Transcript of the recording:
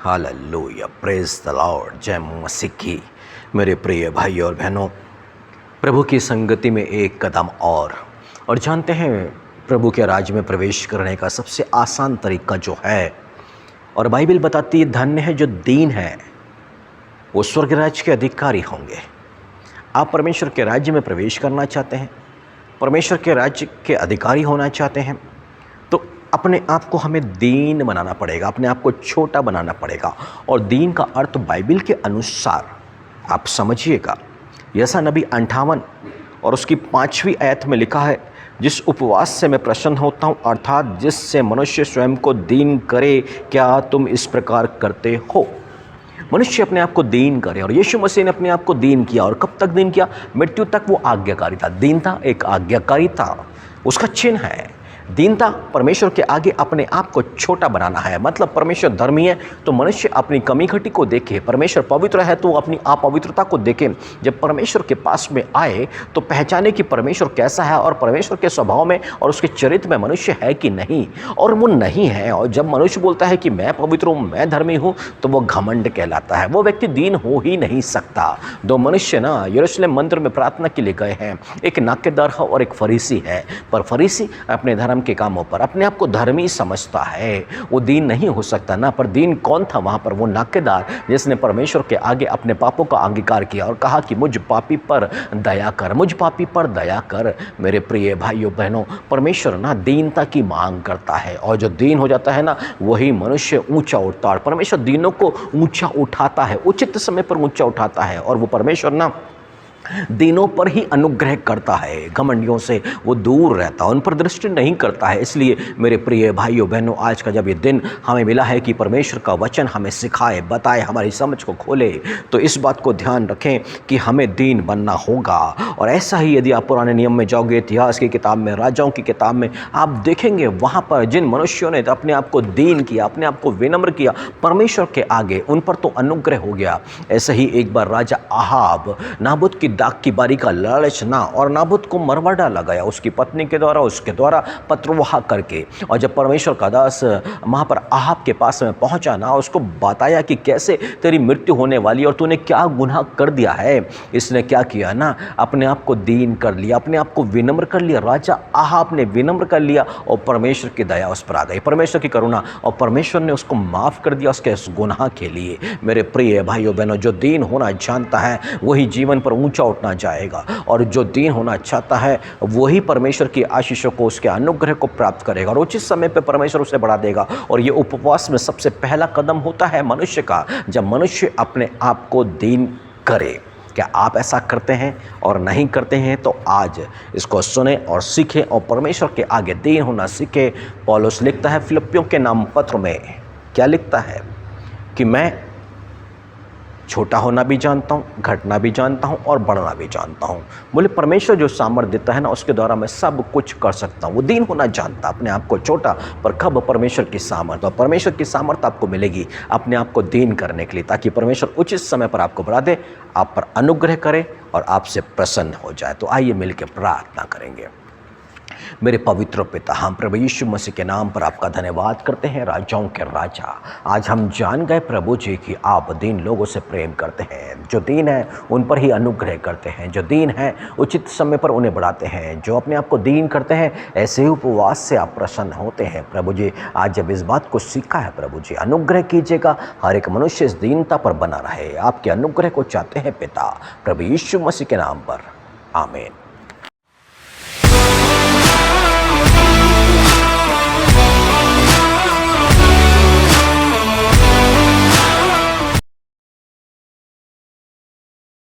Hallelujah, praise the Lord. जय मसीह की। मेरे प्रिय भाई और बहनों, प्रभु की संगति में एक कदम और जानते हैं प्रभु के राज्य में प्रवेश करने का सबसे आसान तरीका जो है, और बाइबल बताती है धन्य है जो दीन है वो स्वर्ग राज्य के अधिकारी होंगे। आप परमेश्वर के राज्य में प्रवेश करना चाहते हैं, परमेश्वर के राज्य के अधिकारी होना चाहते हैं, तो अपने आप को हमें दीन बनाना पड़ेगा, अपने आप को छोटा बनाना पड़ेगा। और दीन का अर्थ बाइबल के अनुसार आप समझिएगा। यसा नबी 58 और उसकी 5वीं आयत में लिखा है, जिस उपवास से मैं प्रसन्न होता हूँ, अर्थात जिससे मनुष्य स्वयं को दीन करे, क्या तुम इस प्रकार करते हो? मनुष्य अपने आप को दीन करे, और यीशु मसीह ने अपने आप को दीन किया। और कब तक दीन किया? मृत्यु तक वो आज्ञाकारी था। दीनता एक आज्ञाकारी था, उसका चिन्ह है। दीनता परमेश्वर के आगे अपने आप को छोटा बनाना है। मतलब परमेश्वर धर्मी है तो मनुष्य अपनी कमी घटी को देखे, परमेश्वर पवित्र है तो अपनी अपवित्रता को देखे। जब परमेश्वर के पास में आए तो पहचाने कि परमेश्वर कैसा है, और परमेश्वर के स्वभाव में और उसके चरित्र में मनुष्य है कि नहीं, और वो नहीं है। और जब मनुष्य बोलता है कि मैं पवित्र हूँ, मैं धर्मी हूँ, तो वो घमंड कहलाता है। वो व्यक्ति दीन हो ही नहीं सकता। दो मनुष्य ना यरूशलेम मंदिर में प्रार्थना के लिए गए हैं, एक नाकेदार है और एक फरीसी है। पर फरीसी अपने धर्म के कामों पर अपने आप को धर्मी समझता है, वो दीन नहीं हो सकता ना। पर दीन कौन था वहां पर? वो नाकेदार, जिसने परमेश्वर के आगे अपने पापों का अंगीकार किया और कहा कि मुझ पापी पर दया कर, मुझ पापी पर दया कर। मेरे प्रिय भाइयों बहनों, परमेश्वर ना दीनता की मांग करता है, और जो दीन हो जाता है ना, वही मनुष्य ऊंचा उठता है। परमेश्वर दीनों को ऊंचा उठाता है, उचित समय पर ऊंचा उठाता है। और वो परमेश्वर ना दीनों पर ही अनुग्रह करता है, घमंडियों से वो दूर रहता है, उन पर दृष्टि नहीं करता है। इसलिए मेरे प्रिय भाइयों बहनों, आज का जब ये दिन हमें मिला है कि परमेश्वर का वचन हमें सिखाए, बताए, हमारी समझ को खोले, तो इस बात को ध्यान रखें कि हमें दीन बनना होगा। और ऐसा ही यदि आप पुराने नियम में जाओगे, इतिहास की किताब में, राजाओं की किताब में, आप देखेंगे वहाँ पर जिन मनुष्यों ने अपने आप को दीन किया, अपने आप को विनम्र किया परमेश्वर के आगे, उन पर तो अनुग्रह हो गया। ऐसे ही एक बार राजा आहाब नाबूत की दाग की बारी का लालच ना, और नाबूत को मरवाड़ा लगाया उसकी पत्नी के द्वारा, उसके द्वारा पत्रवाह करके। और जब परमेश्वर का दास वहाँ पर आहाब के पास में पहुंचा ना, उसको बताया कि कैसे तेरी मृत्यु होने वाली और तूने क्या गुनाह कर दिया है। इसने क्या किया ना, अपने आप को दीन कर लिया, अपने आप को विनम्र कर लिया। राजा आहाब ने विनम्र कर लिया और परमेश्वर की दया उस पर आ गई, परमेश्वर की करुणा, और परमेश्वर ने उसको माफ़ कर दिया उसके उस गुनाह के लिए। मेरे प्रिय भाइयों बहनों, जो दीन होना जानता है वही जीवन पर ऊंचा उठना जाएगा, और जो दीन होना चाहता है वही परमेश्वर की आशीषों को, उसके अनुग्रह को प्राप्त करेगा, और उचित समय पे परमेश्वर उसे बढ़ा देगा। और ये उपवास में सबसे पहला कदम होता है मनुष्य का, जब मनुष्य अपने आप को दीन करे। क्या आप ऐसा करते हैं? और नहीं करते हैं तो आज इसको सुने और सीखें, और परमेश्वर के आगे दीन होना सीखें। पौलुस लिखता है फिलिप्पियों के नाम पत्र में, क्या लिखता है कि मैं छोटा होना भी जानता हूँ, घटना भी जानता हूँ, और बढ़ना भी जानता हूँ। बोले परमेश्वर जो सामर्थ्य देता है ना, उसके द्वारा मैं सब कुछ कर सकता हूँ। वो दीन होना जानता, अपने आप को छोटा, पर कब? परमेश्वर की सामर्थ्य। और परमेश्वर की सामर्थ्य आपको मिलेगी अपने आप को दीन करने के लिए, ताकि परमेश्वर उचित समय पर आपको बढ़ा दे, आप पर अनुग्रह करे और आपसे प्रसन्न हो जाए। तो आइए मिलकर प्रार्थना करेंगे। मेरे पवित्र पिता, हम प्रभु यीशु मसीह के नाम पर आपका धन्यवाद करते हैं, राजाओं के राजा। आज हम जान गए प्रभु जी कि आप दीन लोगों से प्रेम करते हैं, जो दीन है उन पर ही अनुग्रह करते हैं, जो दीन है उचित समय पर उन्हें बढ़ाते हैं, जो अपने आप को दीन करते हैं ऐसे ही उपवास से आप प्रसन्न होते हैं। प्रभु जी, आज जब इस बात को सीखा है प्रभु जी, अनुग्रह कीजिएगा, हर एक मनुष्य इस दीनता पर बना रहे। आपके अनुग्रह को चाहते हैं पिता, प्रभु यीशु मसीह के नाम पर, आमीन।